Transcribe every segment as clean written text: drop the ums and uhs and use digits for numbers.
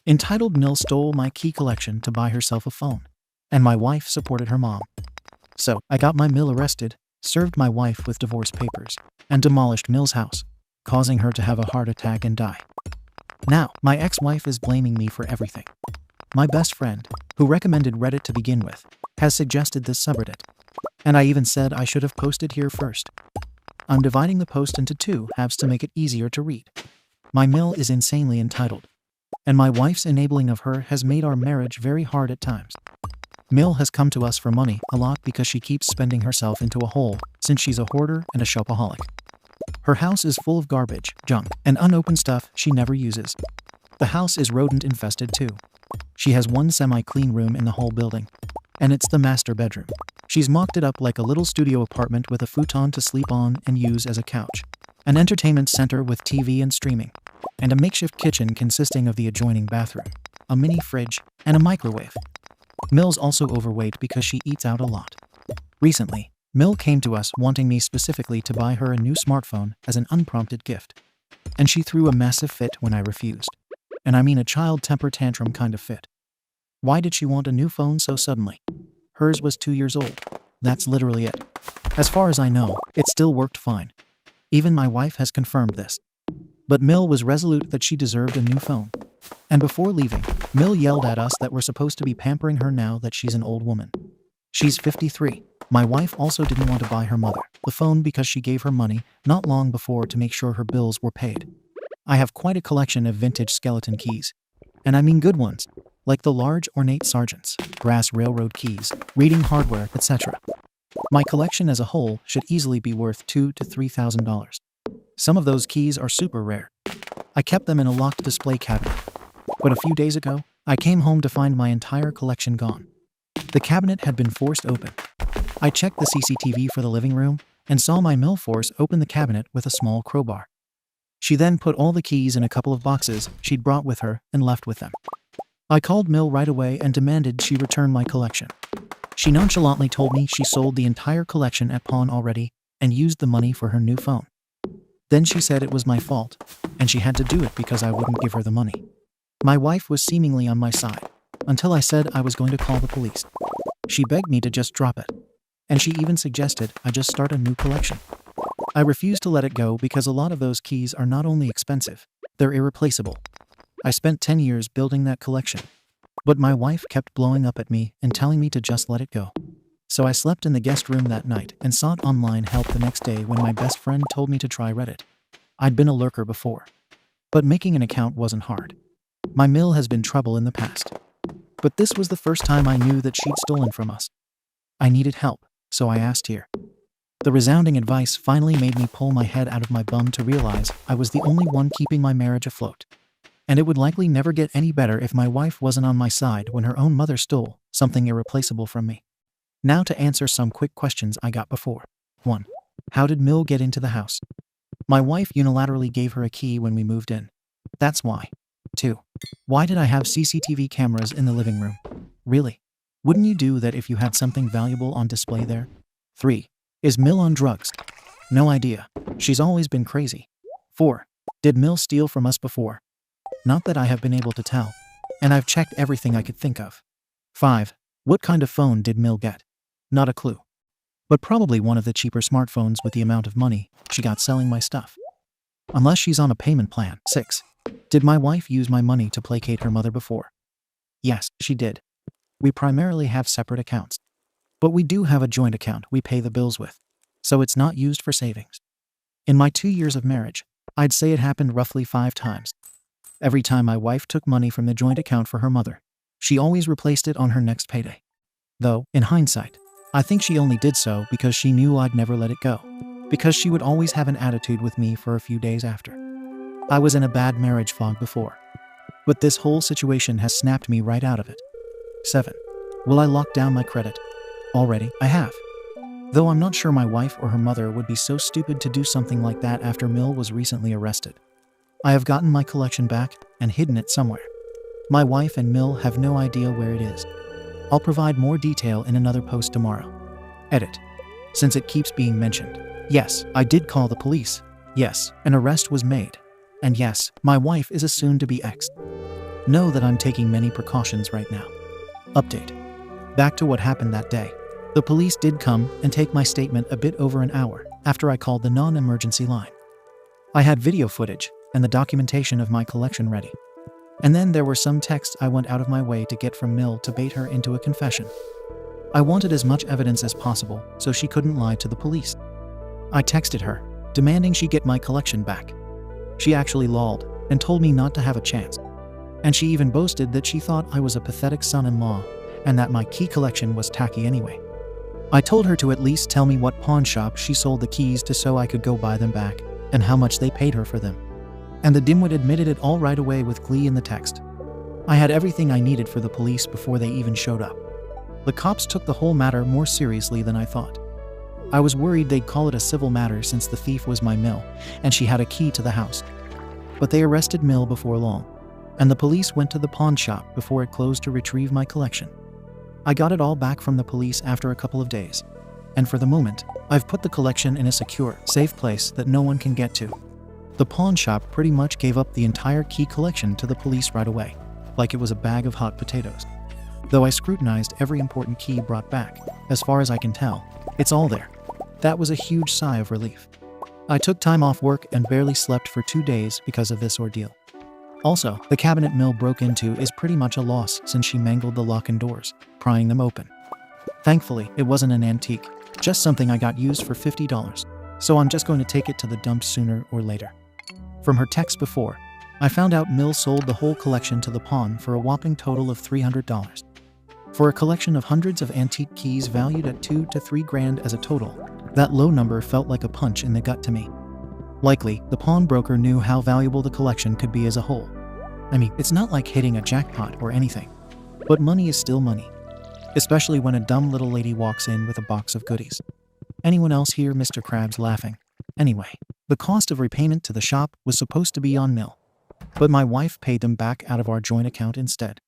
Entitled Mill stole my key collection to buy herself a phone, and my wife supported her mom. So, I got my Mill arrested, served my wife with divorce papers, and demolished Mill's house, causing her to have a heart attack and die. Now, my ex-wife is blaming me for everything. My best friend, who recommended Reddit to begin with, has suggested this subreddit. And I even said I should have posted here first. I'm dividing the post into two halves to make it easier to read. My Mill is insanely entitled, and my wife's enabling of her has made our marriage very hard at times. Mill has come to us for money a lot because she keeps spending herself into a hole since she's a hoarder and a shopaholic. Her house is full of garbage, junk, and unopened stuff she never uses. The house is rodent infested too. She has one semi-clean room in the whole building, and it's the master bedroom. She's mocked it up like a little studio apartment with a futon to sleep on and use as a couch, an entertainment center with TV and streaming, and a makeshift kitchen consisting of the adjoining bathroom, a mini fridge, and a microwave. Mill's also overweight because she eats out a lot. Recently, Mill came to us wanting me specifically to buy her a new smartphone as an unprompted gift, and she threw a massive fit when I refused. And I mean a child temper tantrum kind of fit. Why did she want a new phone so suddenly? Hers was 2 years old. That's literally it. As far as I know, it still worked fine. Even my wife has confirmed this. But Mill was resolute that she deserved a new phone. And before leaving, Mill yelled at us that we're supposed to be pampering her now that she's an old woman. She's 53. My wife also didn't want to buy her mother the phone because she gave her money not long before to make sure her bills were paid. I have quite a collection of vintage skeleton keys. And I mean good ones, like the large ornate sergeants, brass railroad keys, reading hardware, etc. My collection as a whole should easily be worth $2,000 to $3,000. Some of those keys are super rare. I kept them in a locked display cabinet. But a few days ago, I came home to find my entire collection gone. The cabinet had been forced open. I checked the CCTV for the living room and saw my Mill force open the cabinet with a small crowbar. She then put all the keys in a couple of boxes she'd brought with her and left with them. I called Mill right away and demanded she return my collection. She nonchalantly told me she sold the entire collection at pawn already and used the money for her new phone. Then she said it was my fault, and she had to do it because I wouldn't give her the money. My wife was seemingly on my side, until I said I was going to call the police. She begged me to just drop it, and she even suggested I just start a new collection. I refused to let it go because a lot of those keys are not only expensive, they're irreplaceable. I spent 10 years building that collection, but my wife kept blowing up at me and telling me to just let it go. So I slept in the guest room that night and sought online help the next day when my best friend told me to try Reddit. I'd been a lurker before, but making an account wasn't hard. My Mill has been trouble in the past, but this was the first time I knew that she'd stolen from us. I needed help, so I asked here. The resounding advice finally made me pull my head out of my bum to realize I was the only one keeping my marriage afloat. And it would likely never get any better if my wife wasn't on my side when her own mother stole something irreplaceable from me. Now to answer some quick questions I got before. 1. How did Mill get into the house? My wife unilaterally gave her a key when we moved in. That's why. 2. Why did I have CCTV cameras in the living room? Really? Wouldn't you do that if you had something valuable on display there? 3. Is Mill on drugs? No idea. She's always been crazy. 4. Did Mill steal from us before? Not that I have been able to tell. And I've checked everything I could think of. 5. What kind of phone did Mill get? Not a clue. But probably one of the cheaper smartphones with the amount of money she got selling my stuff. Unless she's on a payment plan. 6. Did my wife use my money to placate her mother before? Yes, she did. We primarily have separate accounts. But we do have a joint account we pay the bills with, so it's not used for savings. In my 2 years of marriage, I'd say it happened roughly 5 times. Every time my wife took money from the joint account for her mother, she always replaced it on her next payday. Though, in hindsight, I think she only did so because she knew I'd never let it go, because she would always have an attitude with me for a few days after. I was in a bad marriage fog before, but this whole situation has snapped me right out of it. 7. Will I lock down my credit? Already, I have. Though I'm not sure my wife or her mother would be so stupid to do something like that after Mill was recently arrested. I have gotten my collection back and hidden it somewhere. My wife and Mill have no idea where it is. I'll provide more detail in another post tomorrow. Edit. Since it keeps being mentioned. Yes, I did call the police. Yes, an arrest was made. And yes, my wife is a soon-to-be ex. Know that I'm taking many precautions right now. Update. Back to what happened that day. The police did come and take my statement a bit over an hour after I called the non-emergency line. I had video footage and the documentation of my collection ready. And then there were some texts I went out of my way to get from Mill to bait her into a confession. I wanted as much evidence as possible so she couldn't lie to the police. I texted her, demanding she get my collection back. She actually lolled and told me not to have a chance. And she even boasted that she thought I was a pathetic son-in-law and that my key collection was tacky anyway. I told her to at least tell me what pawn shop she sold the keys to so I could go buy them back and how much they paid her for them. And the dimwit admitted it all right away with glee in the text. I had everything I needed for the police before they even showed up. The cops took the whole matter more seriously than I thought. I was worried they'd call it a civil matter since the thief was my Mill and she had a key to the house. But they arrested Mill before long, and the police went to the pawn shop before it closed to retrieve my collection. I got it all back from the police after a couple of days, and for the moment, I've put the collection in a secure, safe place that no one can get to. The pawn shop pretty much gave up the entire key collection to the police right away, like it was a bag of hot potatoes. Though I scrutinized every important key brought back, as far as I can tell, it's all there. That was a huge sigh of relief. I took time off work and barely slept for 2 days because of this ordeal. Also, the cabinet Mill broke into is pretty much a loss since she mangled the lock and doors, prying them open. Thankfully, it wasn't an antique, just something I got used for $50, so I'm just going to take it to the dump sooner or later. From her text before, I found out Mill sold the whole collection to the pawn for a whopping total of $300. For a collection of hundreds of antique keys valued at $2 to $3 grand as a total, that low number felt like a punch in the gut to me. Likely, the pawnbroker knew how valuable the collection could be as a whole. I mean, it's not like hitting a jackpot or anything, but money is still money, especially when a dumb little lady walks in with a box of goodies. Anyone else hear Mr. Krabs laughing? Anyway, the cost of repayment to the shop was supposed to be on Mill, but my wife paid them back out of our joint account instead.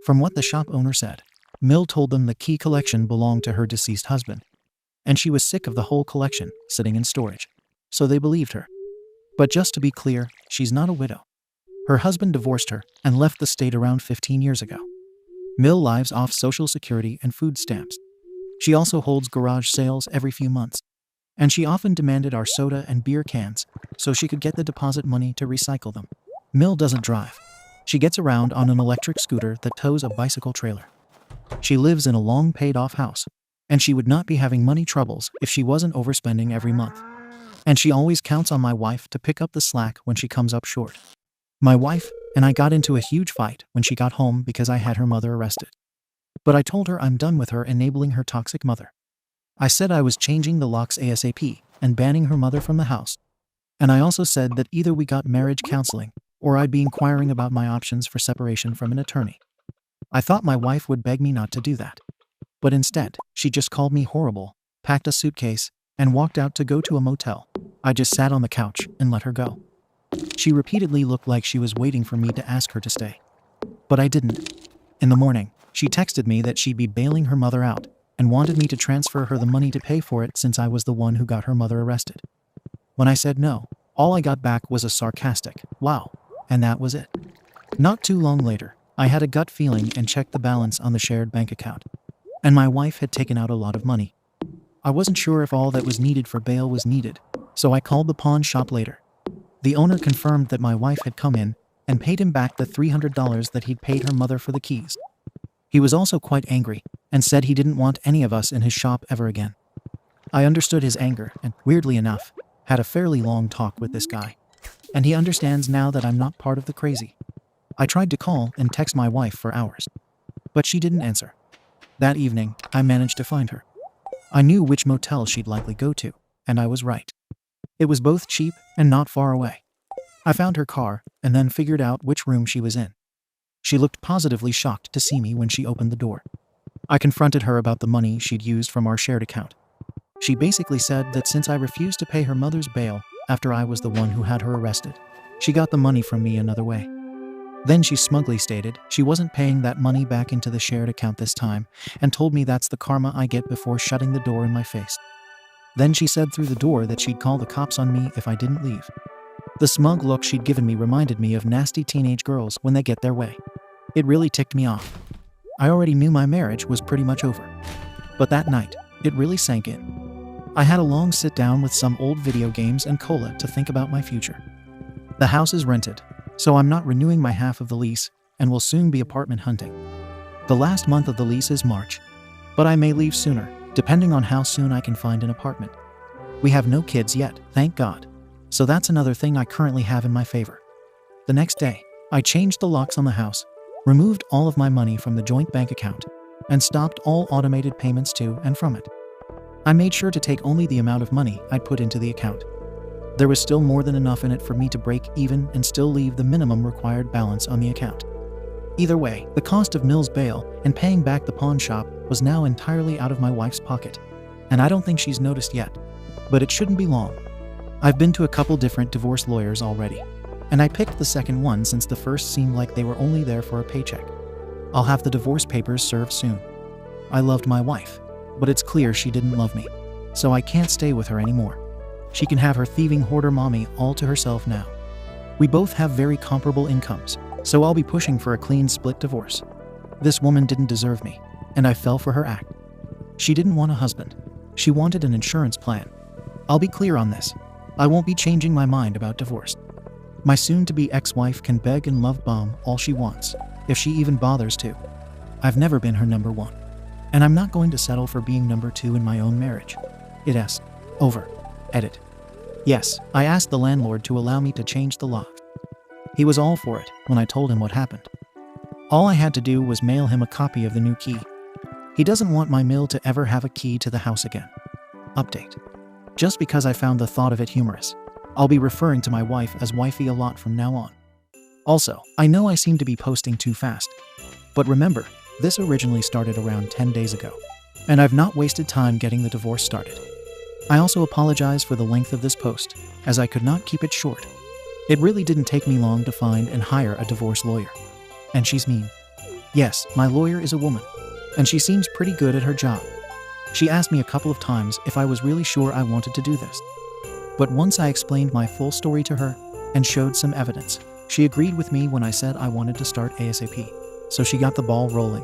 From what the shop owner said, Mill told them the key collection belonged to her deceased husband, and she was sick of the whole collection sitting in storage, so they believed her. But just to be clear, she's not a widow. Her husband divorced her and left the state around 15 years ago. Mill lives off Social Security and food stamps. She also holds garage sales every few months, and she often demanded our soda and beer cans so she could get the deposit money to recycle them. Mill doesn't drive. She gets around on an electric scooter that tows a bicycle trailer. She lives in a long paid-off house, and she would not be having money troubles if she wasn't overspending every month. And she always counts on my wife to pick up the slack when she comes up short. My wife and I got into a huge fight when she got home because I had her mother arrested. But I told her I'm done with her enabling her toxic mother. I said I was changing the locks ASAP and banning her mother from the house. And I also said that either we got marriage counseling or I'd be inquiring about my options for separation from an attorney. I thought my wife would beg me not to do that. But instead, she just called me horrible, packed a suitcase, and walked out to go to a motel. I just sat on the couch and let her go. She repeatedly looked like she was waiting for me to ask her to stay. But I didn't. In the morning, she texted me that she'd be bailing her mother out and wanted me to transfer her the money to pay for it since I was the one who got her mother arrested. When I said no, all I got back was a sarcastic, "Wow," and that was it. Not too long later, I had a gut feeling and checked the balance on the shared bank account. And my wife had taken out a lot of money. I wasn't sure if all that was needed for bail was needed, so I called the pawn shop later. The owner confirmed that my wife had come in and paid him back the $300 that he'd paid her mother for the keys. He was also quite angry and said he didn't want any of us in his shop ever again. I understood his anger and, weirdly enough, had a fairly long talk with this guy. And he understands now that I'm not part of the crazy. I tried to call and text my wife for hours, but she didn't answer. That evening, I managed to find her. I knew which motel she'd likely go to, and I was right. It was both cheap and not far away. I found her car and then figured out which room she was in. She looked positively shocked to see me when she opened the door. I confronted her about the money she'd used from our shared account. She basically said that since I refused to pay her mother's bail after I was the one who had her arrested, she got the money from me another way. Then she smugly stated she wasn't paying that money back into the shared account this time and told me that's the karma I get before shutting the door in my face. Then she said through the door that she'd call the cops on me if I didn't leave. The smug look she'd given me reminded me of nasty teenage girls when they get their way. It really ticked me off. I already knew my marriage was pretty much over. But that night, it really sank in. I had a long sit down with some old video games and cola to think about my future. The house is rented, so I'm not renewing my half of the lease and will soon be apartment hunting. The last month of the lease is March, but I may leave sooner, depending on how soon I can find an apartment. We have no kids yet, thank God. So that's another thing I currently have in my favor. The next day, I changed the locks on the house, removed all of my money from the joint bank account, and stopped all automated payments to and from it. I made sure to take only the amount of money I'd put into the account. There was still more than enough in it for me to break even and still leave the minimum required balance on the account. Either way, the cost of Mill's bail and paying back the pawn shop was now entirely out of my wife's pocket, and I don't think she's noticed yet, but it shouldn't be long. I've been to a couple different divorce lawyers already, and I picked the second one since the first seemed like they were only there for a paycheck. I'll have the divorce papers served soon. I loved my wife, but it's clear she didn't love me, so I can't stay with her anymore. She can have her thieving hoarder mommy all to herself now. We both have very comparable incomes, so I'll be pushing for a clean split divorce. This woman didn't deserve me, and I fell for her act. She didn't want a husband. She wanted an insurance plan. I'll be clear on this. I won't be changing my mind about divorce. My soon-to-be ex-wife can beg and love bomb all she wants, if she even bothers to. I've never been her number one, and I'm not going to settle for being number two in my own marriage. It's over. Edit. Yes, I asked the landlord to allow me to change the lock. He was all for it when I told him what happened. All I had to do was mail him a copy of the new key. He doesn't want my mill to ever have a key to the house again. Update. Just because I found the thought of it humorous, I'll be referring to my wife as wifey a lot from now on. Also, I know I seem to be posting too fast, but remember, this originally started around 10 days ago, and I've not wasted time getting the divorce started. I also apologize for the length of this post, as I could not keep it short. It really didn't take me long to find and hire a divorce lawyer. And she's mean. Yes, my lawyer is a woman, and she seems pretty good at her job. She asked me a couple of times if I was really sure I wanted to do this. But once I explained my full story to her and showed some evidence, she agreed with me when I said I wanted to start ASAP, so she got the ball rolling.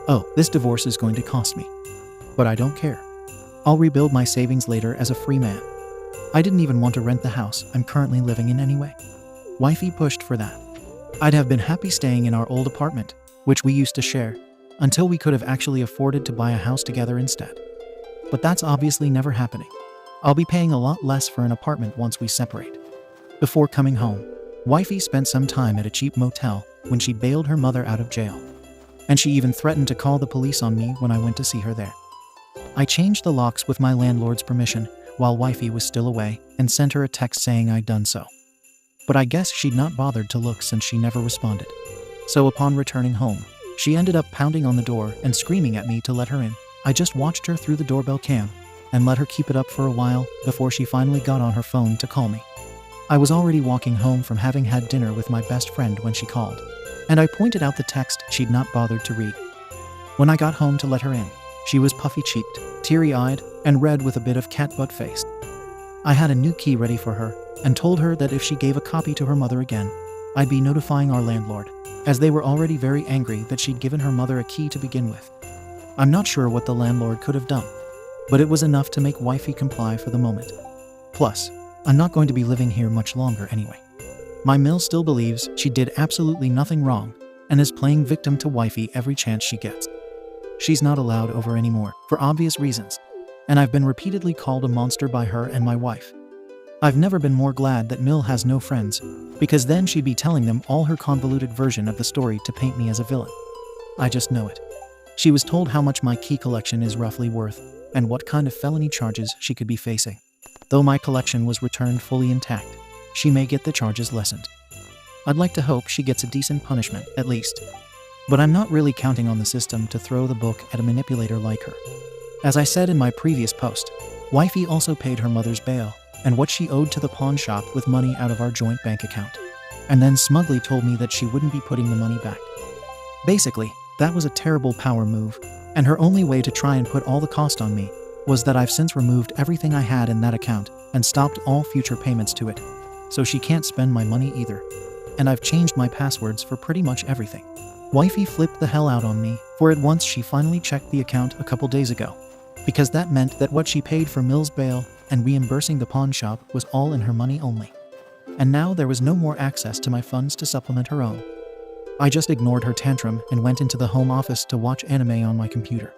Oh, this divorce is going to cost me. But I don't care. I'll rebuild my savings later as a free man. I didn't even want to rent the house I'm currently living in anyway. Wifey pushed for that. I'd have been happy staying in our old apartment, which we used to share, until we could have actually afforded to buy a house together instead. But that's obviously never happening. I'll be paying a lot less for an apartment once we separate. Before coming home, Wifey spent some time at a cheap motel when she bailed her mother out of jail. And she even threatened to call the police on me when I went to see her there. I changed the locks with my landlord's permission while Wifey was still away and sent her a text saying I'd done so. But I guess she'd not bothered to look since she never responded. So upon returning home, she ended up pounding on the door and screaming at me to let her in. I just watched her through the doorbell cam and let her keep it up for a while before she finally got on her phone to call me. I was already walking home from having had dinner with my best friend when she called, and I pointed out the text she'd not bothered to read. When I got home to let her in, she was puffy-cheeked, teary-eyed, and red with a bit of cat butt face. I had a new key ready for her and told her that if she gave a copy to her mother again, I'd be notifying our landlord, as they were already very angry that she'd given her mother a key to begin with. I'm not sure what the landlord could have done, but it was enough to make Wifey comply for the moment. Plus, I'm not going to be living here much longer anyway. My mill still believes she did absolutely nothing wrong and is playing victim to Wifey every chance she gets. She's not allowed over anymore, for obvious reasons, and I've been repeatedly called a monster by her and my wife. I've never been more glad that Mill has no friends, because then she'd be telling them all her convoluted version of the story to paint me as a villain. I just know it. She was told how much my key collection is roughly worth, and what kind of felony charges she could be facing. Though my collection was returned fully intact, she may get the charges lessened. I'd like to hope she gets a decent punishment, at least. But I'm not really counting on the system to throw the book at a manipulator like her. As I said in my previous post, Wifey also paid her mother's bail and what she owed to the pawn shop with money out of our joint bank account, and then smugly told me that she wouldn't be putting the money back. Basically, that was a terrible power move, and her only way to try and put all the cost on me was that I've since removed everything I had in that account and stopped all future payments to it, so she can't spend my money either. And I've changed my passwords for pretty much everything. Wifey flipped the hell out on me, for at once she finally checked the account a couple days ago, because that meant that what she paid for Mill's bail and reimbursing the pawn shop was all in her money only. And now there was no more access to my funds to supplement her own. I just ignored her tantrum and went into the home office to watch anime on my computer.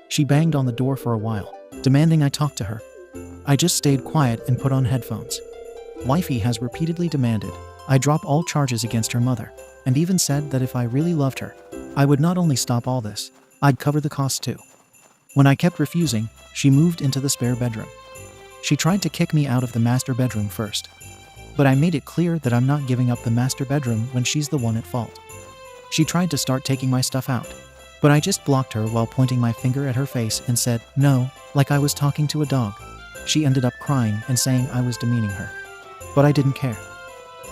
She banged on the door for a while, demanding I talk to her. I just stayed quiet and put on headphones. Wifey has repeatedly demanded I drop all charges against her mother, and even said that if I really loved her, I would not only stop all this, I'd cover the costs too. When I kept refusing, she moved into the spare bedroom. She tried to kick me out of the master bedroom first, but I made it clear that I'm not giving up the master bedroom when she's the one at fault. She tried to start taking my stuff out, but I just blocked her while pointing my finger at her face and said, no, like I was talking to a dog. She ended up crying and saying I was demeaning her, but I didn't care.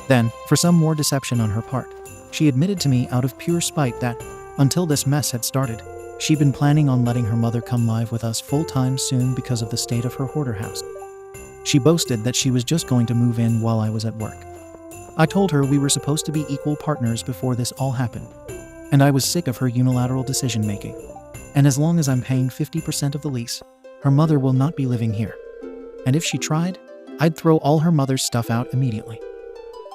Then, for some more deception on her part, she admitted to me out of pure spite that, until this mess had started, she'd been planning on letting her mother come live with us full-time soon because of the state of her hoarder house. She boasted that she was just going to move in while I was at work. I told her we were supposed to be equal partners before this all happened, and I was sick of her unilateral decision-making. And as long as I'm paying 50% of the lease, her mother will not be living here. And if she tried, I'd throw all her mother's stuff out immediately.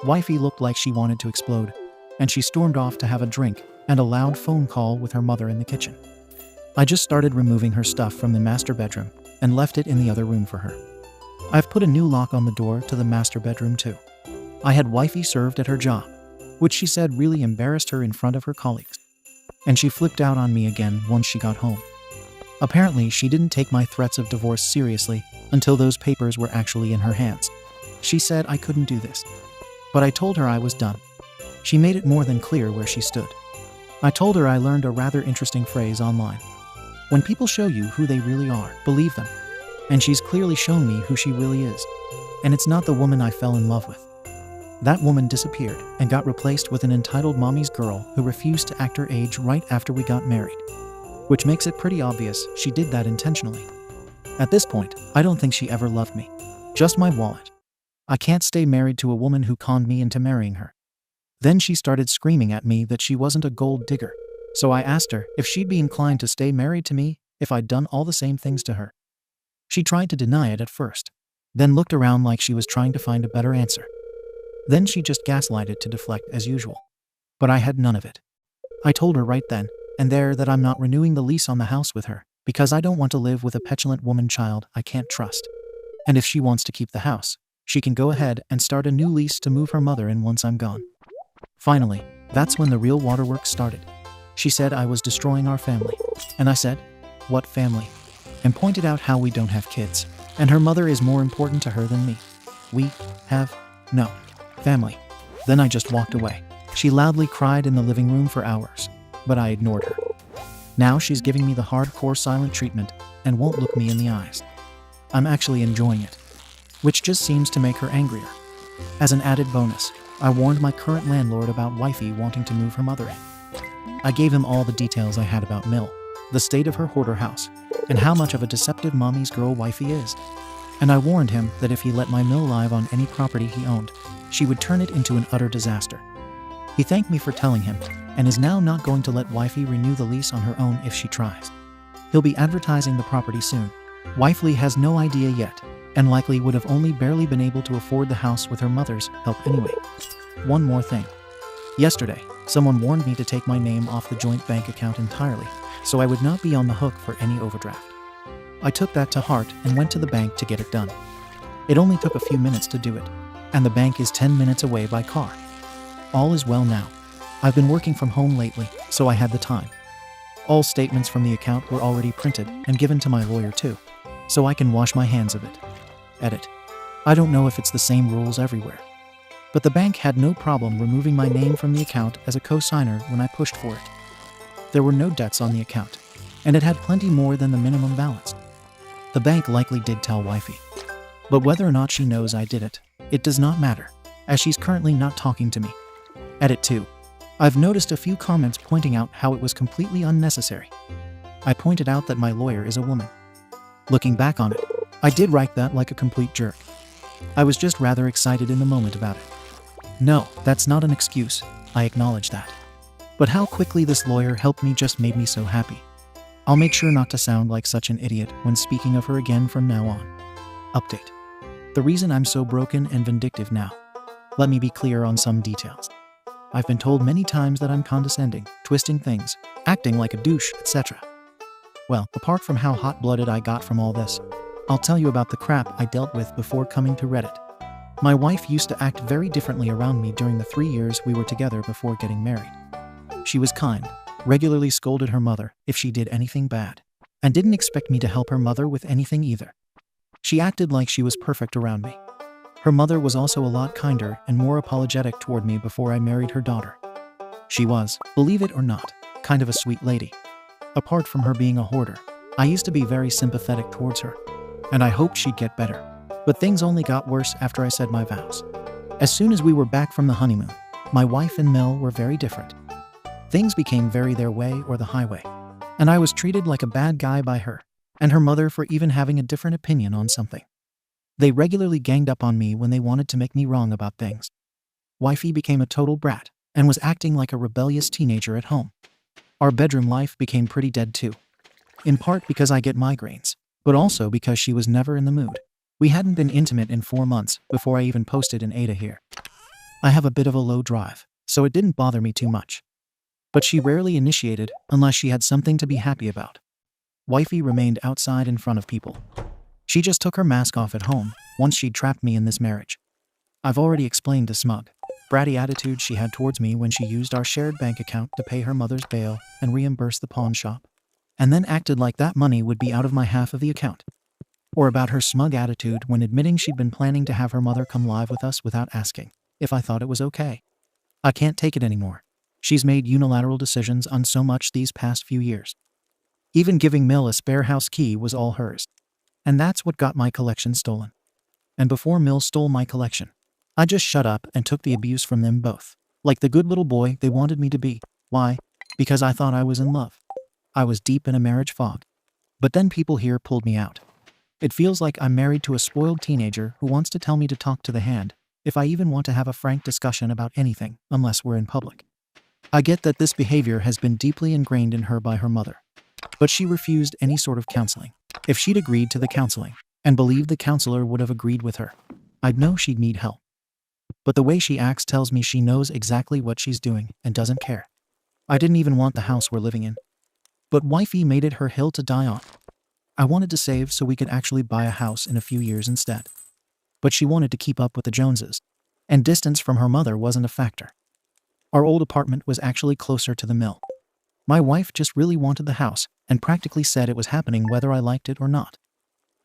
Wifey looked like she wanted to explode, and she stormed off to have a drink and a loud phone call with her mother in the kitchen. I just started removing her stuff from the master bedroom and left it in the other room for her. I've put a new lock on the door to the master bedroom too. I had Wifey served at her job, which she said really embarrassed her in front of her colleagues. And she flipped out on me again once she got home. Apparently, she didn't take my threats of divorce seriously until those papers were actually in her hands. She said I couldn't do this, but I told her I was done. She made it more than clear where she stood. I told her I learned a rather interesting phrase online. When people show you who they really are, believe them. And she's clearly shown me who she really is. And it's not the woman I fell in love with. That woman disappeared and got replaced with an entitled mommy's girl who refused to act her age right after we got married. Which makes it pretty obvious she did that intentionally. At this point, I don't think she ever loved me. Just my wallet. I can't stay married to a woman who conned me into marrying her. Then she started screaming at me that she wasn't a gold digger. So I asked her if she'd be inclined to stay married to me if I'd done all the same things to her. She tried to deny it at first, then looked around like she was trying to find a better answer. Then she just gaslighted to deflect as usual. But I had none of it. I told her right then and there that I'm not renewing the lease on the house with her because I don't want to live with a petulant woman child I can't trust. And if she wants to keep the house, she can go ahead and start a new lease to move her mother in once I'm gone. Finally, that's when the real waterworks started. She said I was destroying our family. And I said, what family? And pointed out how we don't have kids, and her mother is more important to her than me. We have no family. Then I just walked away. She loudly cried in the living room for hours, but I ignored her. Now she's giving me the hardcore silent treatment and won't look me in the eyes. I'm actually enjoying it, which just seems to make her angrier. As an added bonus, I warned my current landlord about Wifey wanting to move her mother in. I gave him all the details I had about Mill, the state of her hoarder house, and how much of a deceptive mommy's girl Wifey is. And I warned him that if he let my Mill live on any property he owned, she would turn it into an utter disaster. He thanked me for telling him, and is now not going to let Wifey renew the lease on her own if she tries. He'll be advertising the property soon. Wifey has no idea yet, and likely would have only barely been able to afford the house with her mother's help anyway. One more thing. Yesterday, someone warned me to take my name off the joint bank account entirely, so I would not be on the hook for any overdraft. I took that to heart and went to the bank to get it done. It only took a few minutes to do it, and the bank is 10 minutes away by car. All is well now. I've been working from home lately, so I had the time. All statements from the account were already printed and given to my lawyer too, so I can wash my hands of it. Edit. I don't know if it's the same rules everywhere, but the bank had no problem removing my name from the account as a co-signer when I pushed for it. There were no debts on the account, and it had plenty more than the minimum balance. The bank likely did tell Wifey, but whether or not she knows I did it, it does not matter, as she's currently not talking to me. Edit 2. I've noticed a few comments pointing out how it was completely unnecessary. I pointed out that my lawyer is a woman. Looking back on it, I did write that like a complete jerk. I was just rather excited in the moment about it. No, that's not an excuse, I acknowledge that. But how quickly this lawyer helped me just made me so happy. I'll make sure not to sound like such an idiot when speaking of her again from now on. Update. The reason I'm so broken and vindictive now. Let me be clear on some details. I've been told many times that I'm condescending, twisting things, acting like a douche, etc. Well, apart from how hot-blooded I got from all this, I'll tell you about the crap I dealt with before coming to Reddit. My wife used to act very differently around me during the 3 years we were together before getting married. She was kind, regularly scolded her mother if she did anything bad, and didn't expect me to help her mother with anything either. She acted like she was perfect around me. Her mother was also a lot kinder and more apologetic toward me before I married her daughter. She was, believe it or not, kind of a sweet lady. Apart from her being a hoarder, I used to be very sympathetic towards her, and I hoped she'd get better. But things only got worse after I said my vows. As soon as we were back from the honeymoon, my wife and Mel were very different. Things became very their way or the highway, and I was treated like a bad guy by her and her mother for even having a different opinion on something. They regularly ganged up on me when they wanted to make me wrong about things. Wifey became a total brat and was acting like a rebellious teenager at home. Our bedroom life became pretty dead too, in part because I get migraines, but also because she was never in the mood. We hadn't been intimate in 4 months before I even posted an Ada here. I have a bit of a low drive, so it didn't bother me too much. But she rarely initiated unless she had something to be happy about. Wifey remained outside in front of people. She just took her mask off at home once she'd trapped me in this marriage. I've already explained the smug, bratty attitude she had towards me when she used our shared bank account to pay her mother's bail and reimburse the pawn shop, and then acted like that money would be out of my half of the account. Or about her smug attitude when admitting she'd been planning to have her mother come live with us without asking if I thought it was okay. I can't take it anymore. She's made unilateral decisions on so much these past few years. Even giving Mill a spare house key was all hers. And that's what got my collection stolen. And before Mill stole my collection, I just shut up and took the abuse from them both, like the good little boy they wanted me to be. Why? Because I thought I was in love. I was deep in a marriage fog. But then people here pulled me out. It feels like I'm married to a spoiled teenager who wants to tell me to talk to the hand if I even want to have a frank discussion about anything unless we're in public. I get that this behavior has been deeply ingrained in her by her mother, but she refused any sort of counseling. If she'd agreed to the counseling and believed the counselor would have agreed with her, I'd know she'd need help. But the way she acts tells me she knows exactly what she's doing and doesn't care. I didn't even want the house we're living in. But wifey made it her hill to die on. I wanted to save so we could actually buy a house in a few years instead. But she wanted to keep up with the Joneses, and distance from her mother wasn't a factor. Our old apartment was actually closer to the mill. My wife just really wanted the house and practically said it was happening whether I liked it or not.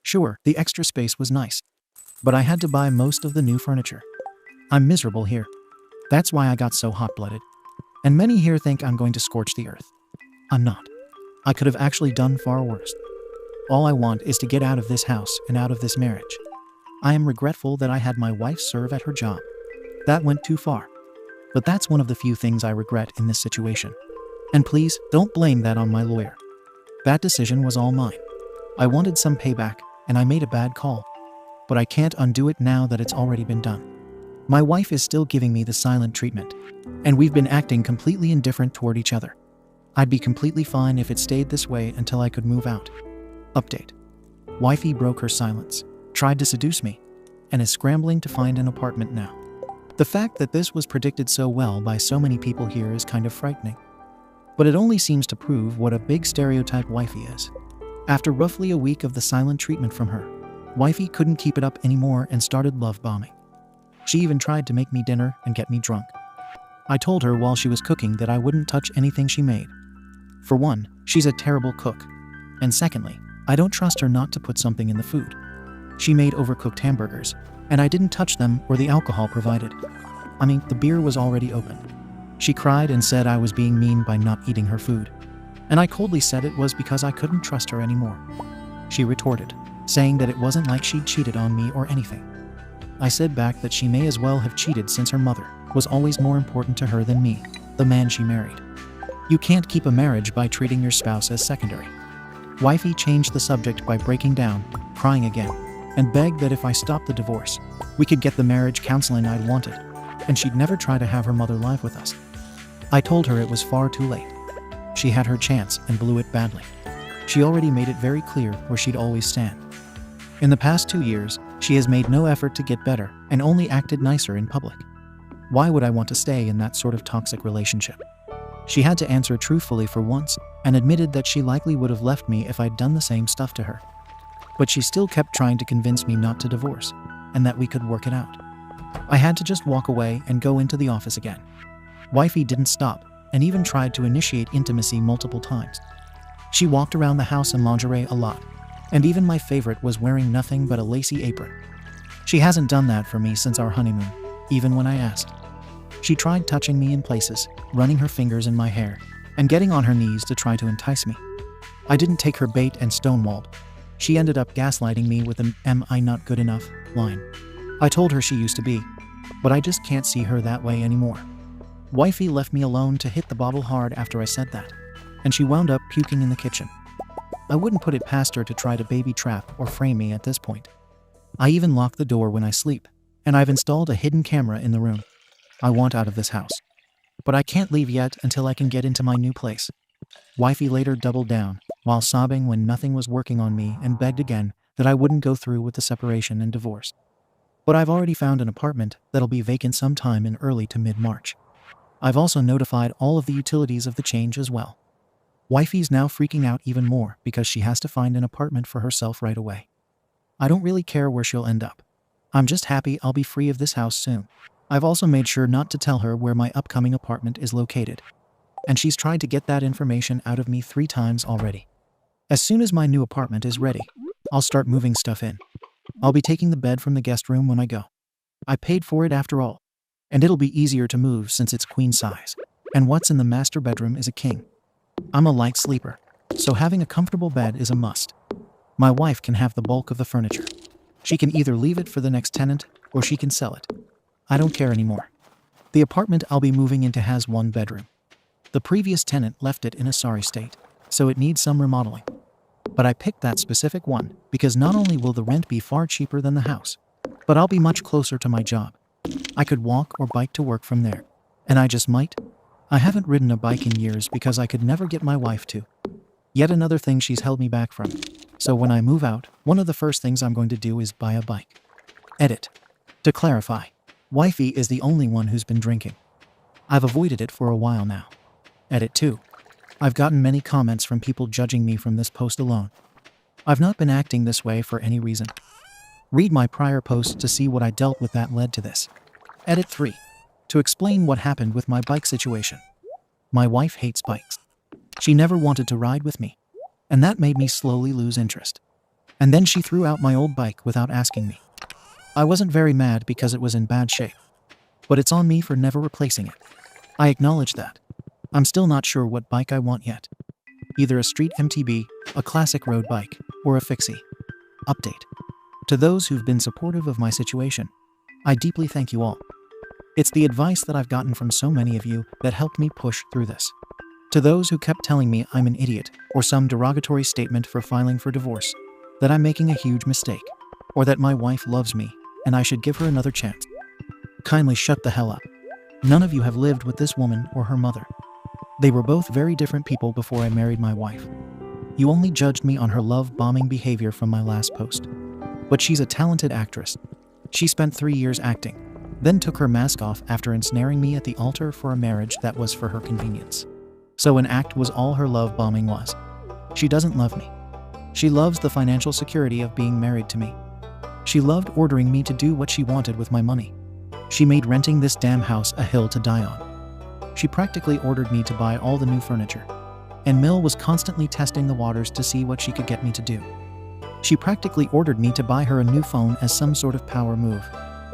Sure, the extra space was nice, but I had to buy most of the new furniture. I'm miserable here. That's why I got so hot-blooded. And many here think I'm going to scorch the earth. I'm not. I could have actually done far worse. All I want is to get out of this house and out of this marriage. I am regretful that I had my wife serve at her job. That went too far. But that's one of the few things I regret in this situation. And please, don't blame that on my lawyer. That decision was all mine. I wanted some payback, and I made a bad call. But I can't undo it now that it's already been done. My wife is still giving me the silent treatment, and we've been acting completely indifferent toward each other. I'd be completely fine if it stayed this way until I could move out. Update. Wifey broke her silence, tried to seduce me, and is scrambling to find an apartment now. The fact that this was predicted so well by so many people here is kind of frightening. But it only seems to prove what a big stereotype wifey is. After roughly a week of the silent treatment from her, wifey couldn't keep it up anymore and started love bombing. She even tried to make me dinner and get me drunk. I told her while she was cooking that I wouldn't touch anything she made. For one, she's a terrible cook. And secondly, I don't trust her not to put something in the food. She made overcooked hamburgers, and I didn't touch them or the alcohol provided. I mean, the beer was already open. She cried and said I was being mean by not eating her food. And I coldly said it was because I couldn't trust her anymore. She retorted, saying that it wasn't like she'd cheated on me or anything. I said back that she may as well have cheated since her mother was always more important to her than me, the man she married. You can't keep a marriage by treating your spouse as secondary. Wifey changed the subject by breaking down, crying again, and begged that if I stopped the divorce, we could get the marriage counseling I'd wanted, and she'd never try to have her mother live with us. I told her it was far too late. She had her chance and blew it badly. She already made it very clear where she'd always stand. In the past 2 years, she has made no effort to get better and only acted nicer in public. Why would I want to stay in that sort of toxic relationship? She had to answer truthfully for once and admitted that she likely would have left me if I'd done the same stuff to her. But she still kept trying to convince me not to divorce and that we could work it out. I had to just walk away and go into the office again. Wifey didn't stop and even tried to initiate intimacy multiple times. She walked around the house in lingerie a lot, and even my favorite was wearing nothing but a lacy apron. She hasn't done that for me since our honeymoon, even when I asked. She tried touching me in places, running her fingers in my hair, and getting on her knees to try to entice me. I didn't take her bait and stonewalled. She ended up gaslighting me with an "am I not good enough" line. I told her she used to be, but I just can't see her that way anymore. Wifey left me alone to hit the bottle hard after I said that, and she wound up puking in the kitchen. I wouldn't put it past her to try to baby trap or frame me at this point. I even lock the door when I sleep, and I've installed a hidden camera in the room. I want out of this house, but I can't leave yet until I can get into my new place. Wifey later doubled down, while sobbing when nothing was working on me, and begged again that I wouldn't go through with the separation and divorce. But I've already found an apartment that'll be vacant sometime in early to mid-March. I've also notified all of the utilities of the change as well. Wifey's now freaking out even more because she has to find an apartment for herself right away. I don't really care where she'll end up. I'm just happy I'll be free of this house soon. I've also made sure not to tell her where my upcoming apartment is located, and she's tried to get that information out of me 3 times already. As soon as my new apartment is ready, I'll start moving stuff in. I'll be taking the bed from the guest room when I go. I paid for it after all, and it'll be easier to move since it's queen size, and what's in the master bedroom is a king. I'm a light sleeper, so having a comfortable bed is a must. My wife can have the bulk of the furniture. She can either leave it for the next tenant or she can sell it. I don't care anymore. The apartment I'll be moving into has 1 bedroom. The previous tenant left it in a sorry state, so it needs some remodeling. But I picked that specific one because not only will the rent be far cheaper than the house, but I'll be much closer to my job. I could walk or bike to work from there, and I just might. I haven't ridden a bike in years because I could never get my wife to. Yet another thing she's held me back from. So when I move out, one of the first things I'm going to do is buy a bike. Edit. To clarify, Wifey is the only one who's been drinking. I've avoided it for a while now. Edit 2. I've gotten many comments from people judging me from this post alone. I've not been acting this way for any reason. Read my prior posts to see what I dealt with that led to this. Edit 3. To explain what happened with my bike situation. My wife hates bikes. She never wanted to ride with me, and that made me slowly lose interest. And then she threw out my old bike without asking me. I wasn't very mad because it was in bad shape, but it's on me for never replacing it. I acknowledge that. I'm still not sure what bike I want yet. Either a street MTB, a classic road bike, or a fixie. Update. To those who've been supportive of my situation, I deeply thank you all. It's the advice that I've gotten from so many of you that helped me push through this. To those who kept telling me I'm an idiot or some derogatory statement for filing for divorce, that I'm making a huge mistake, or that my wife loves me and I should give her another chance, kindly shut the hell up. None of you have lived with this woman or her mother. They were both very different people before I married my wife. You only judged me on her love-bombing behavior from my last post. But she's a talented actress. She spent 3 years acting, then took her mask off after ensnaring me at the altar for a marriage that was for her convenience. So an act was all her love-bombing was. She doesn't love me. She loves the financial security of being married to me. She loved ordering me to do what she wanted with my money. She made renting this damn house a hill to die on. She practically ordered me to buy all the new furniture, and Mill was constantly testing the waters to see what she could get me to do. She practically ordered me to buy her a new phone as some sort of power move,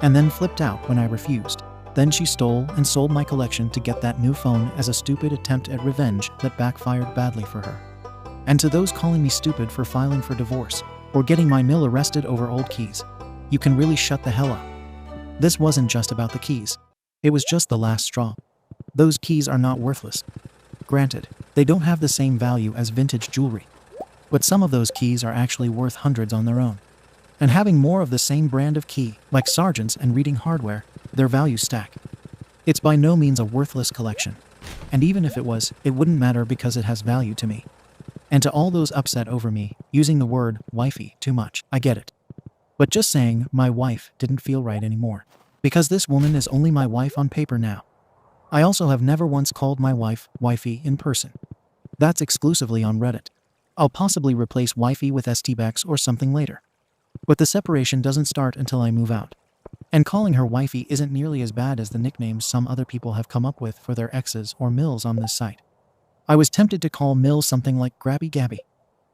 and then flipped out when I refused. Then she stole and sold my collection to get that new phone as a stupid attempt at revenge that backfired badly for her. And to those calling me stupid for filing for divorce, or getting my Mill arrested over old keys, you can really shut the hell up. This wasn't just about the keys. It was just the last straw. Those keys are not worthless. Granted, they don't have the same value as vintage jewelry, but some of those keys are actually worth hundreds on their own. And having more of the same brand of key, like Sargent's and Reading Hardware, their values stack. It's by no means a worthless collection. And even if it was, it wouldn't matter because it has value to me. And to all those upset over me using the word wifey too much, I get it. But just saying my wife didn't feel right anymore. Because this woman is only my wife on paper now. I also have never once called my wife wifey in person. That's exclusively on Reddit. I'll possibly replace wifey with STBex or something later. But the separation doesn't start until I move out. And calling her wifey isn't nearly as bad as the nicknames some other people have come up with for their exes or Mills on this site. I was tempted to call Mills something like Grabby Gabby.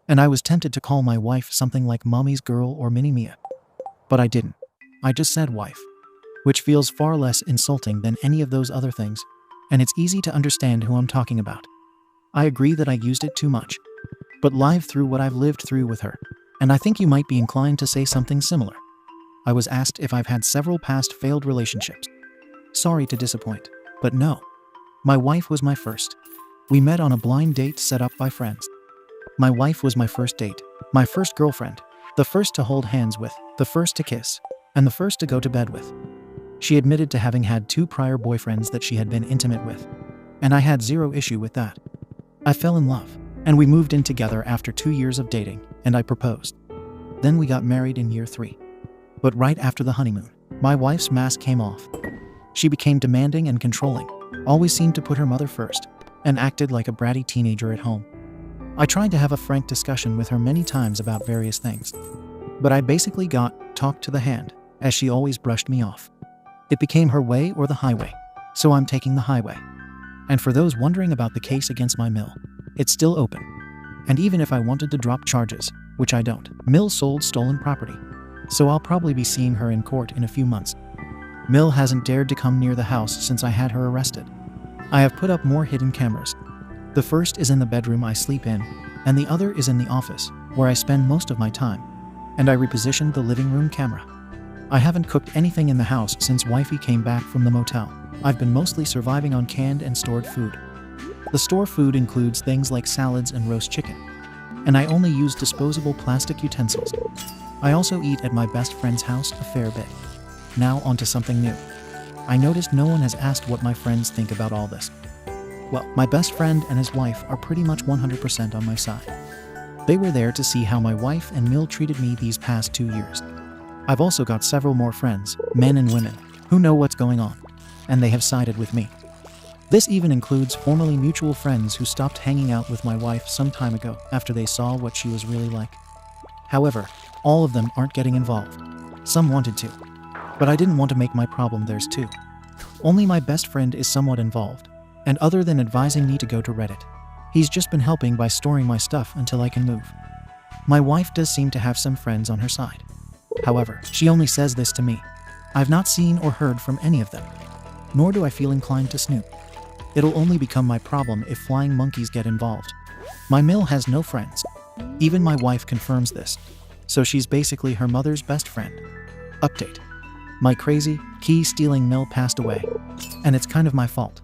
And I was tempted to call my wife something like Mommy's Girl or Mini Mia. But I didn't. I just said wife. Which feels far less insulting than any of those other things, and it's easy to understand who I'm talking about. I agree that I used it too much, but live through what I've lived through with her, and I think you might be inclined to say something similar. I was asked if I've had several past failed relationships. Sorry to disappoint, but no. My wife was my first. We met on a blind date set up by friends. My wife was my first date, my first girlfriend, the first to hold hands with, the first to kiss, and the first to go to bed with. She admitted to having had 2 prior boyfriends that she had been intimate with, and I had zero issue with that. I fell in love, and we moved in together after 2 years of dating, and I proposed. Then we got married in year 3. But right after the honeymoon, my wife's mask came off. She became demanding and controlling, always seemed to put her mother first, and acted like a bratty teenager at home. I tried to have a frank discussion with her many times about various things, but I basically got talked to the hand, as she always brushed me off. It became her way or the highway, so I'm taking the highway. And for those wondering about the case against my mill, it's still open. And even if I wanted to drop charges, which I don't, Mill sold stolen property, so I'll probably be seeing her in court in a few months. Mill hasn't dared to come near the house since I had her arrested. I have put up more hidden cameras. The first is in the bedroom I sleep in, and the other is in the office, where I spend most of my time, and I repositioned the living room camera. I haven't cooked anything in the house since wifey came back from the motel. I've been mostly surviving on canned and stored food. The store food includes things like salads and roast chicken, and I only use disposable plastic utensils. I also eat at my best friend's house a fair bit. Now onto something new. I noticed no one has asked what my friends think about all this. Well, my best friend and his wife are pretty much 100% on my side. They were there to see how my wife and Mill treated me these past 2 years. I've also got several more friends, men and women, who know what's going on, and they have sided with me. This even includes formerly mutual friends who stopped hanging out with my wife some time ago after they saw what she was really like. However, all of them aren't getting involved. Some wanted to, but I didn't want to make my problem theirs too. Only my best friend is somewhat involved, and other than advising me to go to Reddit, he's just been helping by storing my stuff until I can move. My wife does seem to have some friends on her side. However, she only says this to me. I've not seen or heard from any of them, nor do I feel inclined to snoop. It'll only become my problem if flying monkeys get involved. My Mill has no friends. Even my wife confirms this. So she's basically her mother's best friend. Update. My crazy, key-stealing Mill passed away, and it's kind of my fault.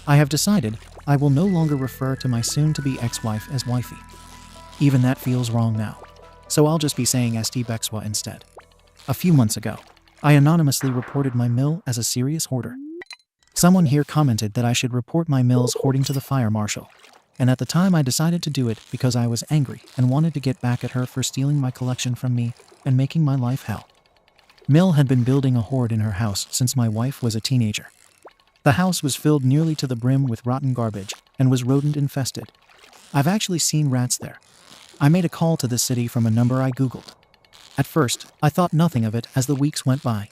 I have decided I will no longer refer to my soon-to-be ex-wife as wifey. Even that feels wrong now. So I'll just be saying STBexwa instead. A few months ago, I anonymously reported my Mill as a serious hoarder. Someone here commented that I should report my Mill's hoarding to the fire marshal, and at the time I decided to do it because I was angry and wanted to get back at her for stealing my collection from me and making my life hell. Mill had been building a hoard in her house since my wife was a teenager. The house was filled nearly to the brim with rotten garbage and was rodent infested. I've actually seen rats there. I made a call to the city from a number I googled. At first, I thought nothing of it as the weeks went by.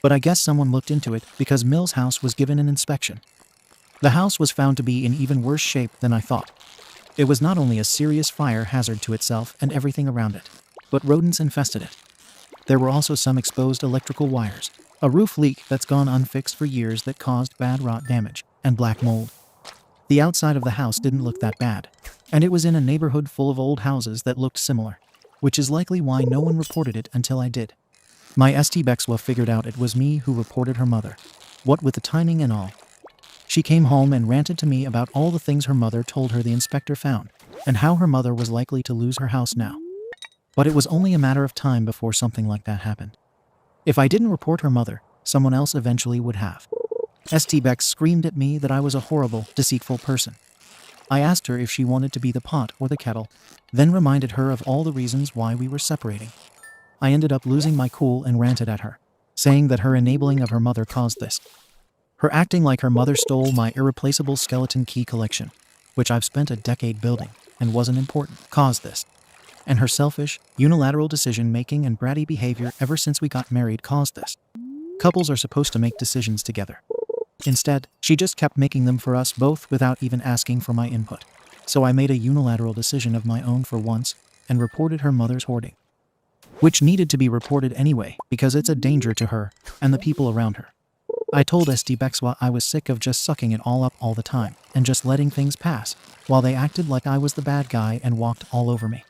But I guess someone looked into it because Mill's house was given an inspection. The house was found to be in even worse shape than I thought. It was not only a serious fire hazard to itself and everything around it, but rodents infested it. There were also some exposed electrical wires, a roof leak that's gone unfixed for years that caused bad rot damage, and black mold. The outside of the house didn't look that bad, and it was in a neighborhood full of old houses that looked similar, which is likely why no one reported it until I did. My STBexwa figured out it was me who reported her mother, what with the timing and all. She came home and ranted to me about all the things her mother told her the inspector found, and how her mother was likely to lose her house now. But it was only a matter of time before something like that happened. If I didn't report her mother, someone else eventually would have. St. Bex screamed at me that I was a horrible, deceitful person. I asked her if she wanted to be the pot or the kettle, then reminded her of all the reasons why we were separating. I ended up losing my cool and ranted at her, saying that her enabling of her mother caused this. Her acting like her mother stole my irreplaceable skeleton key collection, which I've spent a decade building and wasn't important, caused this. And her selfish, unilateral decision-making and bratty behavior ever since we got married caused this. Couples are supposed to make decisions together. Instead, she just kept making them for us both without even asking for my input. So I made a unilateral decision of my own for once and reported her mother's hoarding. Which needed to be reported anyway because it's a danger to her and the people around her. I told St. Bexwa I was sick of just sucking it all up all the time and just letting things pass, while they acted like I was the bad guy and walked all over me.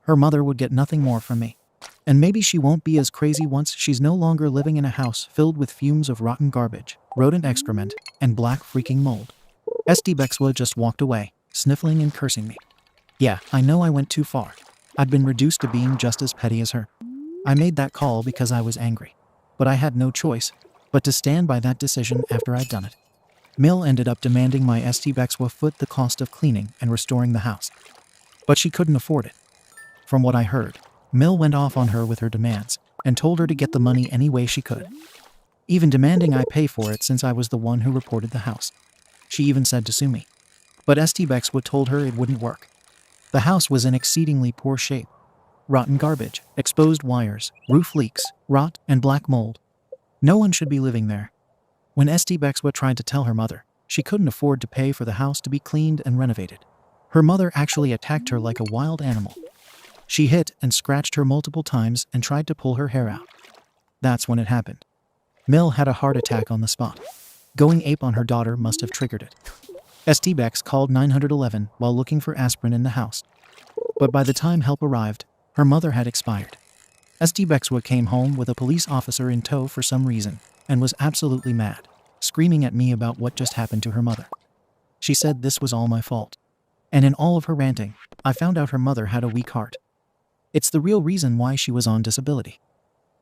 Her mother would get nothing more from me. And maybe she won't be as crazy once she's no longer living in a house filled with fumes of rotten garbage, rodent excrement, and black freaking mold. St. Bexwa just walked away, sniffling and cursing me. Yeah, I know I went too far. I'd been reduced to being just as petty as her. I made that call because I was angry. But I had no choice but to stand by that decision after I'd done it. Mill ended up demanding my St. Bexwa foot the cost of cleaning and restoring the house. But she couldn't afford it. From what I heard, Mill went off on her with her demands and told her to get the money any way she could, even demanding I pay for it since I was the one who reported the house. She even said to sue me. But St. Bexwa told her it wouldn't work. The house was in exceedingly poor shape. Rotten garbage, exposed wires, roof leaks, rot, and black mold. No one should be living there. When St. Bexwa tried to tell her mother, she couldn't afford to pay for the house to be cleaned and renovated. Her mother actually attacked her like a wild animal. She hit and scratched her multiple times and tried to pull her hair out. That's when it happened. Mill had a heart attack on the spot. Going ape on her daughter must have triggered it. St. Bex called 911 while looking for aspirin in the house. But by the time help arrived, her mother had expired. St. Bexwa came home with a police officer in tow for some reason and was absolutely mad, screaming at me about what just happened to her mother. She said this was all my fault. And in all of her ranting, I found out her mother had a weak heart. It's the real reason why she was on disability.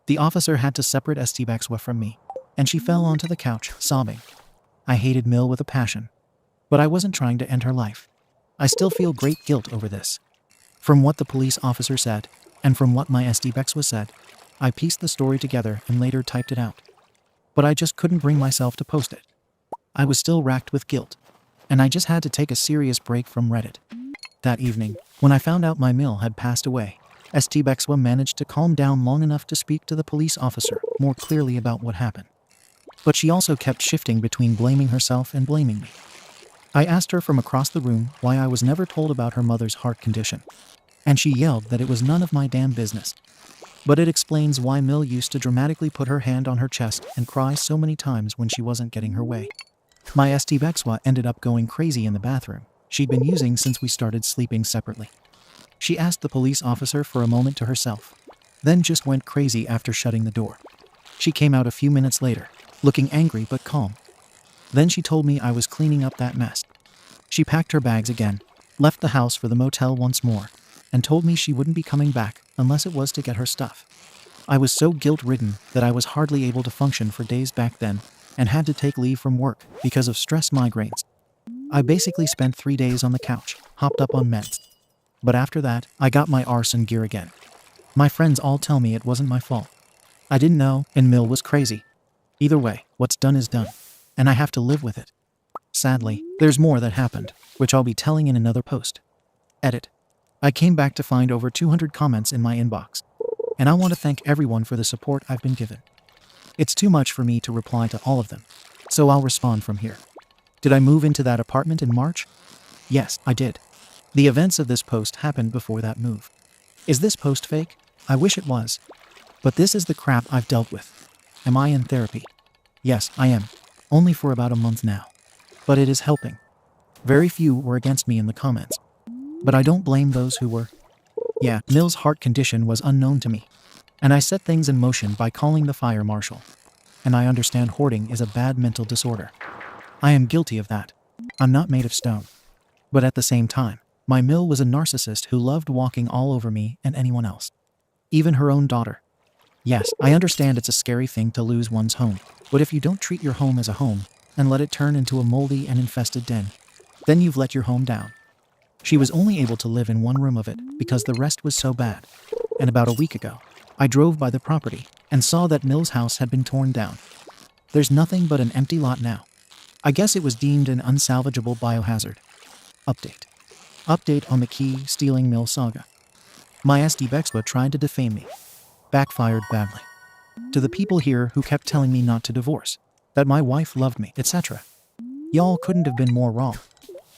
The officer had to separate St. Bexwa from me, and she fell onto the couch, sobbing. I hated Mill with a passion, but I wasn't trying to end her life. I still feel great guilt over this. From what the police officer said, and from what my St. Bexwa said, I pieced the story together and later typed it out. But I just couldn't bring myself to post it. I was still racked with guilt, and I just had to take a serious break from Reddit. That evening, when I found out my Mill had passed away, St. Bexwa managed to calm down long enough to speak to the police officer more clearly about what happened. But she also kept shifting between blaming herself and blaming me. I asked her from across the room why I was never told about her mother's heart condition, and she yelled that it was none of my damn business. But it explains why Mill used to dramatically put her hand on her chest and cry so many times when she wasn't getting her way. My St. Bexwa ended up going crazy in the bathroom she'd been using since we started sleeping separately. She asked the police officer for a moment to herself, then just went crazy after shutting the door. She came out a few minutes later, looking angry but calm. Then she told me I was cleaning up that mess. She packed her bags again, left the house for the motel once more, and told me she wouldn't be coming back unless it was to get her stuff. I was so guilt-ridden that I was hardly able to function for days back then and had to take leave from work because of stress migraines. I basically spent 3 days on the couch, hopped up on meds. But after that, I got my arse in gear again. My friends all tell me it wasn't my fault. I didn't know, and Mill was crazy. Either way, what's done is done, and I have to live with it. Sadly, there's more that happened, which I'll be telling in another post. Edit. I came back to find over 200 comments in my inbox, and I want to thank everyone for the support I've been given. It's too much for me to reply to all of them, so I'll respond from here. Did I move into that apartment in March? Yes, I did. The events of this post happened before that move. Is this post fake? I wish it was. But this is the crap I've dealt with. Am I in therapy? Yes, I am. Only for about a month now. But it is helping. Very few were against me in the comments. But I don't blame those who were. Yeah, Mill's heart condition was unknown to me. And I set things in motion by calling the fire marshal. And I understand hoarding is a bad mental disorder. I am guilty of that. I'm not made of stone. But at the same time, my Mill was a narcissist who loved walking all over me and anyone else. Even her own daughter. Yes, I understand it's a scary thing to lose one's home, but if you don't treat your home as a home, and let it turn into a moldy and infested den. Then you've let your home down. She was only able to live in one room of it because the rest was so bad. And about a week ago, I drove by the property and saw that Mill's house had been torn down. There's nothing but an empty lot now. I guess it was deemed an unsalvageable biohazard. Update. Update on the key stealing Mill saga. My SD Bexwa tried to defame me. Backfired badly. To the people here who kept telling me not to divorce, that my wife loved me, etc. Y'all couldn't have been more wrong.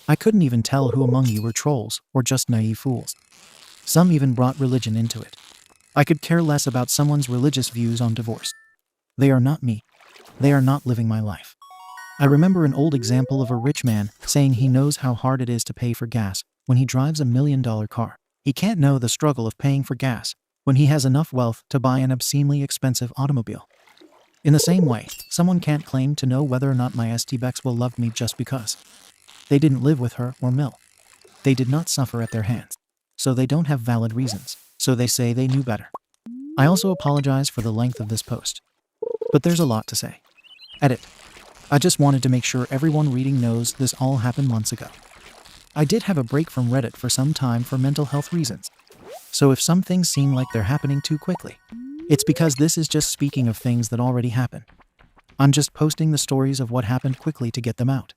I couldn't even tell who among you were trolls or just naive fools. Some even brought religion into it. I could care less about someone's religious views on divorce. They are not me. They are not living my life. I remember an old example of a rich man saying he knows how hard it is to pay for gas when he drives $1 million car. He can't know the struggle of paying for gas when he has enough wealth to buy an obscenely expensive automobile. In the same way, someone can't claim to know whether or not my ST Bex will love me just because. They didn't live with her or Mill. They did not suffer at their hands. So they don't have valid reasons. So they say they knew better. I also apologize for the length of this post. But there's a lot to say. Edit. I just wanted to make sure everyone reading knows this all happened months ago. I did have a break from Reddit for some time for mental health reasons. So if some things seem like they're happening too quickly, it's because this is just speaking of things that already happened. I'm just posting the stories of what happened quickly to get them out.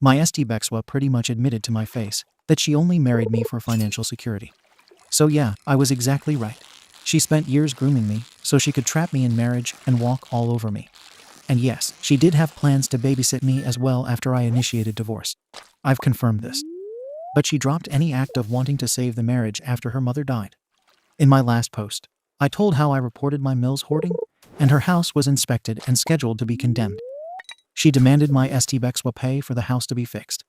My ST Bexwa pretty much admitted to my face that she only married me for financial security. So yeah, I was exactly right. She spent years grooming me so she could trap me in marriage and walk all over me. And yes, she did have plans to babysit me as well after I initiated divorce. I've confirmed this. But she dropped any act of wanting to save the marriage after her mother died. In my last post, I told how I reported my Mill's hoarding, and her house was inspected and scheduled to be condemned. She demanded my ST Bexwa pay for the house to be fixed.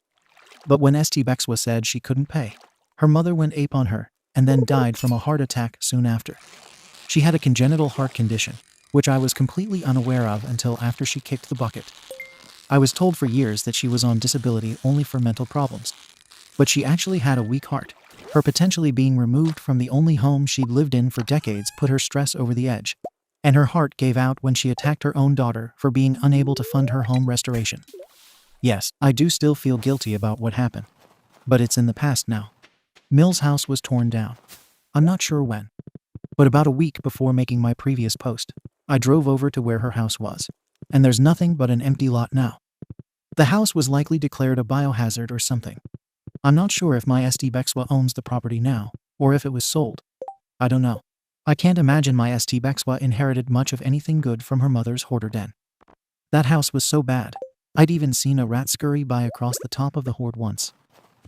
But when ST Bexwa said she couldn't pay, her mother went ape on her and then died from a heart attack soon after. She had a congenital heart condition, which I was completely unaware of until after she kicked the bucket. I was told for years that she was on disability only for mental problems. But she actually had a weak heart. Her potentially being removed from the only home she'd lived in for decades put her stress over the edge. And her heart gave out when she attacked her own daughter for being unable to fund her home restoration. Yes, I do still feel guilty about what happened. But it's in the past now. Mill's house was torn down. I'm not sure when. But about a week before making my previous post, I drove over to where her house was. And there's nothing but an empty lot now. The house was likely declared a biohazard or something. I'm not sure if my ST Bexwa owns the property now, or if it was sold. I don't know. I can't imagine my ST Bexwa inherited much of anything good from her mother's hoarder den. That house was so bad, I'd even seen a rat scurry by across the top of the hoard once.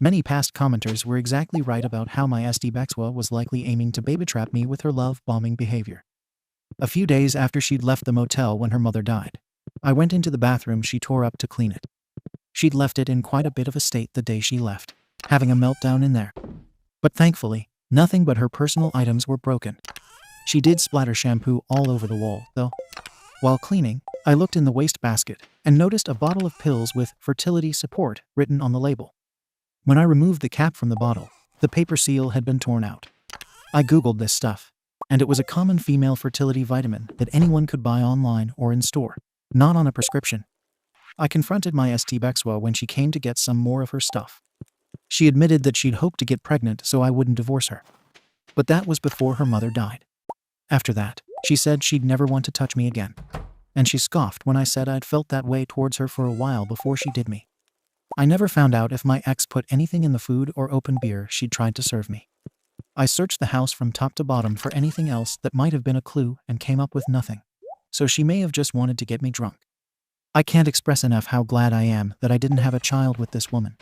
Many past commenters were exactly right about how my ST Bexwa was likely aiming to baby-trap me with her love-bombing behavior. A few days after she'd left the motel when her mother died, I went into the bathroom she tore up to clean it. She'd left it in quite a bit of a state the day she left, having a meltdown in there. But thankfully, nothing but her personal items were broken. She did splatter shampoo all over the wall, though. While cleaning, I looked in the wastebasket and noticed a bottle of pills with fertility support written on the label. When I removed the cap from the bottle, the paper seal had been torn out. I googled this stuff, and it was a common female fertility vitamin that anyone could buy online or in store, not on a prescription. I confronted my ST Bexwa when she came to get some more of her stuff. She admitted that she'd hoped to get pregnant so I wouldn't divorce her. But that was before her mother died. After that, she said she'd never want to touch me again. And she scoffed when I said I'd felt that way towards her for a while before she did me. I never found out if my ex put anything in the food or open beer she'd tried to serve me. I searched the house from top to bottom for anything else that might have been a clue and came up with nothing. So she may have just wanted to get me drunk. I can't express enough how glad I am that I didn't have a child with this woman.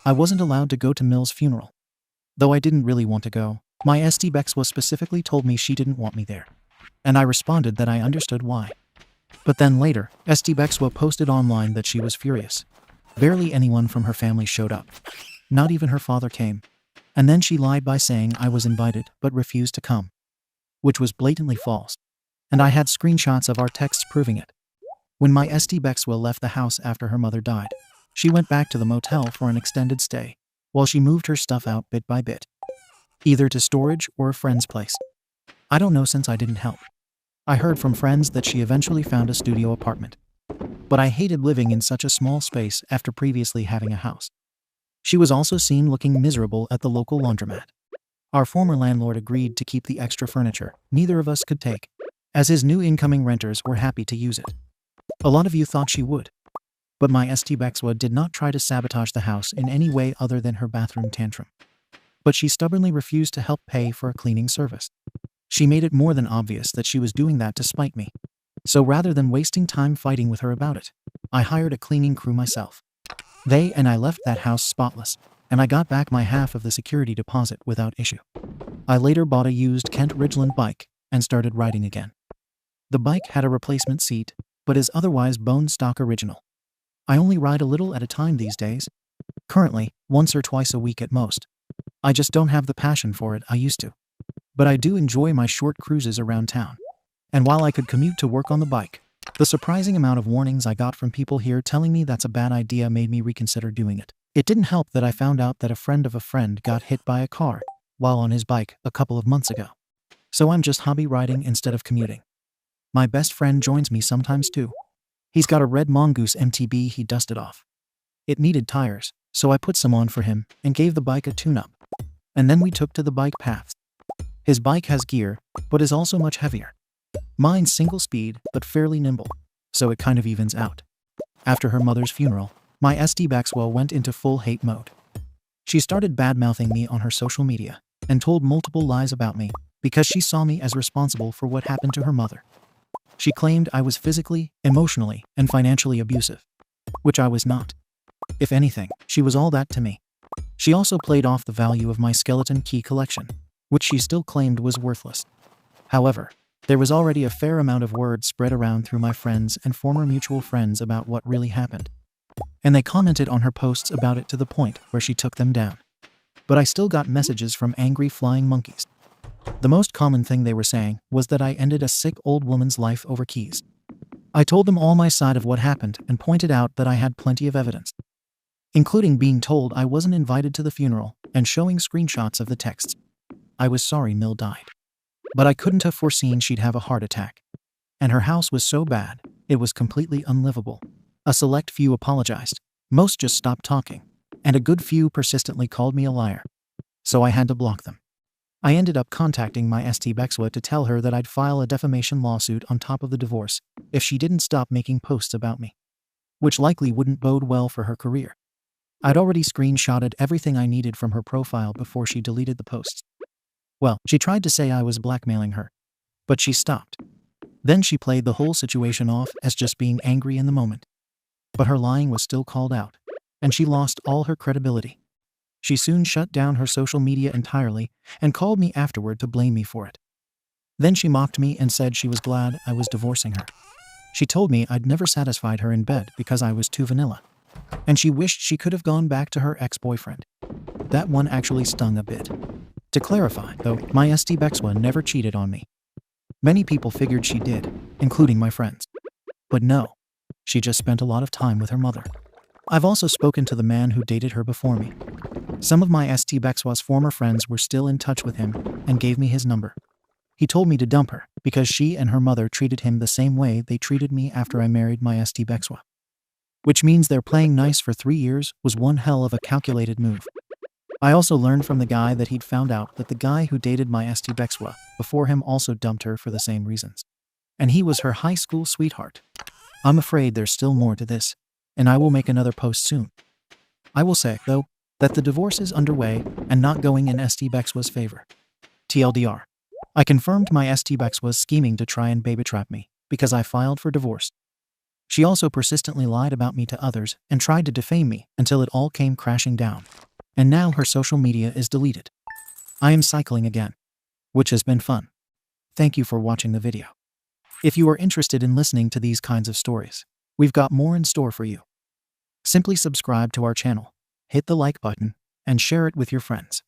I wasn't allowed to go to Mill's funeral. Though I didn't really want to go, my ST Bexwa specifically told me she didn't want me there. And I responded that I understood why. But then later, ST Bexwa posted online that she was furious. Barely anyone from her family showed up. Not even her father came. And then she lied by saying I was invited but refused to come. Which was blatantly false. And I had screenshots of our texts proving it. When my ST Bexwa left the house after her mother died, she went back to the motel for an extended stay, while she moved her stuff out bit by bit. Either to storage or a friend's place. I don't know since I didn't help. I heard from friends that she eventually found a studio apartment. but I hated living in such a small space after previously having a house. She was also seen looking miserable at the local laundromat. Our former landlord agreed to keep the extra furniture neither of us could take, as his new incoming renters were happy to use it. A lot of you thought she would. But my St. Bexwa did not try to sabotage the house in any way other than her bathroom tantrum. But she stubbornly refused to help pay for a cleaning service. She made it more than obvious that she was doing that to spite me. So rather than wasting time fighting with her about it, I hired a cleaning crew myself. They and I left that house spotless, and I got back my half of the security deposit without issue. I later bought a used Kent Ridgeland bike and started riding again. The bike had a replacement seat, but is otherwise bone stock original. I only ride a little at a time these days. Currently, once or twice a week at most. I just don't have the passion for it I used to. But I do enjoy my short cruises around town. And while I could commute to work on the bike, the surprising amount of warnings I got from people here telling me that's a bad idea made me reconsider doing it. It didn't help that I found out that a friend of a friend got hit by a car while on his bike a couple of months ago. So I'm just hobby riding instead of commuting. My best friend joins me sometimes too. He's got a red Mongoose MTB he dusted off. It needed tires, so I put some on for him and gave the bike a tune-up. And then we took to the bike paths. His bike has gear, but is also much heavier. Mine's single speed, but fairly nimble, so it kind of evens out. After her mother's funeral, my St. Bexwa went into full hate mode. She started bad-mouthing me on her social media and told multiple lies about me because she saw me as responsible for what happened to her mother. She claimed I was physically, emotionally, and financially abusive, which I was not. If anything, she was all that to me. She also played off the value of my skeleton key collection, which she still claimed was worthless. However, there was already a fair amount of word spread around through my friends and former mutual friends about what really happened. And they commented on her posts about it to the point where she took them down. But I still got messages from angry flying monkeys. The most common thing they were saying was that I ended a sick old woman's life over keys. I told them all my side of what happened and pointed out that I had plenty of evidence, including being told I wasn't invited to the funeral and showing screenshots of the texts. I was sorry Mill died. But I couldn't have foreseen she'd have a heart attack. And her house was so bad, it was completely unlivable. A select few apologized, most just stopped talking, and a good few persistently called me a liar. So I had to block them. I ended up contacting my St. Bexwa to tell her that I'd file a defamation lawsuit on top of the divorce if she didn't stop making posts about me, which likely wouldn't bode well for her career. I'd already screenshotted everything I needed from her profile before she deleted the posts. Well, she tried to say I was blackmailing her, but she stopped. Then she played the whole situation off as just being angry in the moment. But her lying was still called out, and she lost all her credibility. She soon shut down her social media entirely and called me afterward to blame me for it. Then she mocked me and said she was glad I was divorcing her. She told me I'd never satisfied her in bed because I was too vanilla, and she wished she could have gone back to her ex-boyfriend. That one actually stung a bit. To clarify, though, my St. Bexwa never cheated on me. Many people figured she did, including my friends. But no, she just spent a lot of time with her mother. I've also spoken to the man who dated her before me. Some of my St. Bexwa's former friends were still in touch with him and gave me his number. He told me to dump her because she and her mother treated him the same way they treated me after I married my St. Bexwa. Which means their playing nice for 3 years was one hell of a calculated move. I also learned from the guy that he'd found out that the guy who dated my St. Bexwa before him also dumped her for the same reasons. And he was her high school sweetheart. I'm afraid there's still more to this, and I will make another post soon. I will say, though, that the divorce is underway and not going in St. Bexwa's favor. TLDR. I confirmed my St. Bexwa's scheming to try and baby trap me because I filed for divorce. She also persistently lied about me to others and tried to defame me until it all came crashing down. And now her social media is deleted. I am cycling again, which has been fun. Thank you for watching the video. If you are interested in listening to these kinds of stories, we've got more in store for you. Simply subscribe to our channel, hit the like button, and share it with your friends.